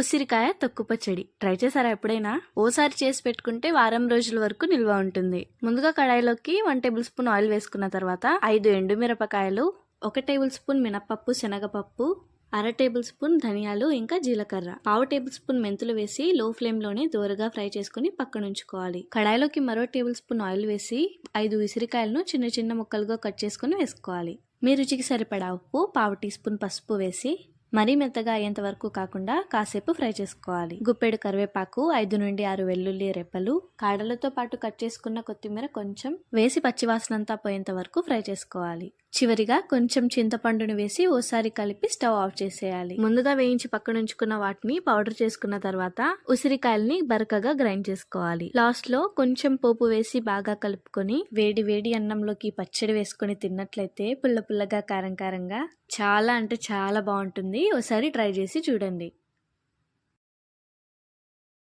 ఉసిరికాయ తొక్కు పచ్చడి ట్రై చేశారా ఎప్పుడైనా? ఓసారి చేసి పెట్టుకుంటే వారం రోజుల వరకు నిల్వ ఉంటుంది. ముందుగా కడాయిలోకి 1 టేబుల్ స్పూన్ ఆయిల్ వేసుకున్న తర్వాత 5 ఎండుమిరపకాయలు, 1 టేబుల్ స్పూన్ మినపప్పు, శనగపప్పు, 1/2 టేబుల్ స్పూన్ ధనియాలు ఇంకా జీలకర్ర, 1/2 టేబుల్ స్పూన్ మెంతులు వేసి లో ఫ్లేమ్ లోనే దోరగా ఫ్రై చేసుకుని పక్కన ఉంచుకోవాలి. కడాయిలోకి మరో టేబుల్ స్పూన్ ఆయిల్ వేసి 5 ఉసిరికాయలను చిన్న చిన్న ముక్కలుగా కట్ చేసుకుని వేసుకోవాలి. మీ రుచికి సరిపడా ఉప్పు, 1/2 టీ స్పూన్ పసుపు వేసి మరీ మెత్తగా అయ్యేంత వరకు కాకుండా కాసేపు ఫ్రై చేసుకోవాలి. గుప్పెడు కరివేపాకు, 5 నుండి 6 వెల్లుల్లి రెప్పలు, కాడలతో పాటు కట్ చేసుకున్న కొత్తిమీర కొంచెం వేసి పచ్చివాసనంతా పోయేంత వరకు ఫ్రై చేసుకోవాలి. చివరిగా కొంచెం చింతపండును వేసి ఓసారి కలిపి స్టవ్ ఆఫ్ చేసేయాలి. ముందుగా వేయించి పక్కనుంచుకున్న వాటిని పౌడర్ చేసుకున్న తర్వాత ఉసిరికాయల్ని బరకగా గ్రైండ్ చేసుకోవాలి. లాస్ట్ లో కొంచెం పోపు వేసి బాగా కలుపుకొని వేడి వేడి అన్నంలోకి పచ్చడి వేసుకొని తిన్నట్లయితే పుల్ల పుల్లగా కారం కారంగా చాలా అంటే చాలా బాగుంటుంది. ఒకసారి ట్రై చేసి చూడండి.